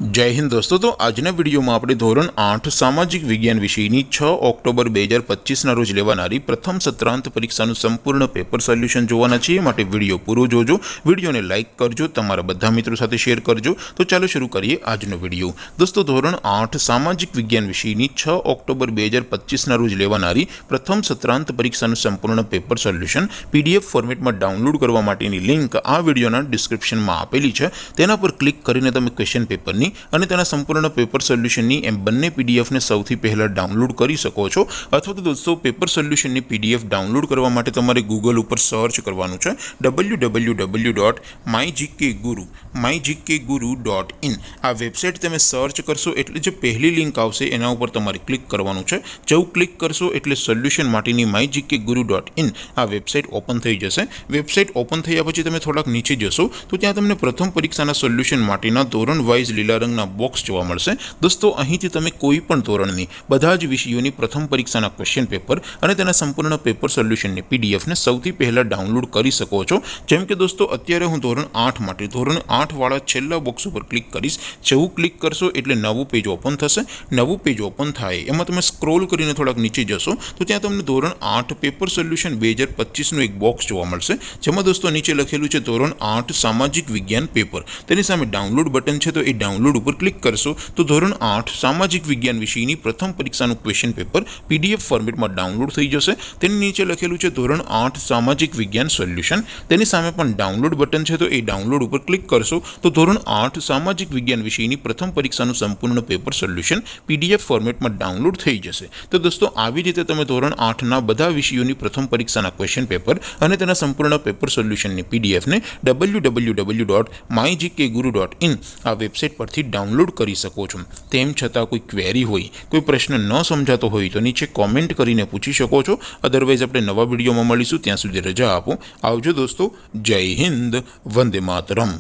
जय हिंद दोस्तों। तो आजना विडियो में આપણે ધોરણ 8 સામાજિક વિજ્ઞાન વિષયની 6 ઓક્ટોબર 2025 રોજ લેવાનારી પ્રથમ સત્રાંત પરીક્ષાનું સંપૂર્ણ પેપર સોલ્યુશન જોવાના છીએ। માટે વિડિયો પૂરો જોજો, વિડિયોને લાઈક કરજો, તમારા બધા મિત્રો સાથે શેર કરજો। તો ચાલો શરૂ કરીએ આજનો વિડિયો। દોસ્તો ધોરણ 8 સામાજિક વિજ્ઞાન વિષયની 6 ઓક્ટોબર 2025 રોજ લેવાનારી પ્રથમ સત્રાંત પરીક્ષાનું સંપૂર્ણ પેપર સોલ્યુશન પીડીએફ ફોર્મેટમાં ડાઉનલોડ કરવા માટેની લિંક આ વિડિયોના ડિસ્ક્રિપ્શનમાં આપેલી છે। તેના પર ક્લિક કરીને તમે ક્વેશ્ચન પેપરની અને તેના સંપૂર્ણ પેપર સોલ્યુશનની એમ બંને પીડીએફને સૌથી પહેલા ડાઉનલોડ કરી શકો છો। અથવા તો દોસ્તો પેપર સોલ્યુશનની પીડીએફ ડાઉનલોડ કરવા માટે તમારે ગૂગલ ઉપર સર્ચ કરવાનું છે www.mygkguru.in। આ વેબસાઇટ તમે સર્ચ કરશો એટલે જે પહેલી લિંક આવશે એના ઉપર તમારે ક્લિક કરવાનું છે। જેવું ક્લિક કરશો એટલે સોલ્યુશન માટેની mygkguru.in આ વેબસાઇટ ઓપન થઈ જશે। વેબસાઇટ ઓપન થયા પછી તમે થોડાક નીચે જશો તો ત્યાં તમને પ્રથમ પરીક્ષાના સોલ્યુશન માટેના ધોરણ વાઇઝ લીલા રંગના બોક્સ જોવા મળશે। દોસ્તો અહીંથી તમે કોઈ પણ ધોરણની બધા જ વિષયોની પ્રથમ પરીક્ષાના ક્વેશ્ચન પેપર અને તેના સંપૂર્ણ પેપર સોલ્યુશનની પીડીએફને સૌથી પહેલા ડાઉનલોડ કરી શકો છો। જેમ કે દોસ્તો અત્યારે હું ધોરણ 8 માટે ધોરણ 8 વાળા છેલ્લા બોક્સ ઉપર ક્લિક કરીશ। જેવું ક્લિક કરશો એટલે નવું પેજ ઓપન થશે। નવું પેજ ઓપન થાય એમાં તમે સ્ક્રોલ કરીને થોડાક નીચે જશો તો ત્યાં તમને ધોરણ 8 પેપર સોલ્યુશન 2025નું એક બોક્સ જોવા મળશે। જેમાં દોસ્તો નીચે લખેલું છે ધોરણ 8 સામાજિક વિજ્ઞાન પેપર। તેની સામે ડાઉનલોડ બટન છે તો એ ડાઉનલોડ ઉપર ક્લિક કરશો તો ધોરણ 8 સામાજિક વિજ્ઞાન વિષયની પ્રથમ પરીક્ષાનું ક્વેશ્ચન પેપર પીડીએફ ફોર્મેટમાં ડાઉનલોડ થઈ જશે। તેની નીચે લખેલું છે ધોરણ 8 સામાજિક વિજ્ઞાન સોલ્યુશન। તેની સામે પણ ડાઉનલોડ બટન છે તો એ ડાઉનલોડ ઉપર ક્લિક કરશો તો ધોરણ 8 સામાજિક વિજ્ઞાન વિષયની પ્રથમ પરીક્ષાનું સંપૂર્ણ પેપર સોલ્યુશન પીડીએફ ફોર્મેટમાં ડાઉનલોડ થઈ જશે। તો દોસ્તો આવી રીતે તમે ધોરણ 8ના બધા વિષયોની પ્રથમ પરીક્ષાના ક્વેશ્ચન પેપર અને તેના સંપૂર્ણ પેપર સોલ્યુશનની પીડીએફને www.mygkguru.in આ વેબસાઇટ પરથી ડાઉનલોડ કરી શકો છો। તેમ છતાં કોઈ ક્વેરી હોય, કોઈ પ્રશ્ન ન સમજાતો હોય તો નીચે કોમેન્ટ કરીને પૂછી શકો છો। અધરવાઇઝ આપણે નવા વિડીયોમાં મળીશું, ત્યાં સુધી રજા આપો। આવજો દોસ્તો, જય હિન્દ, વંદે માતરમ।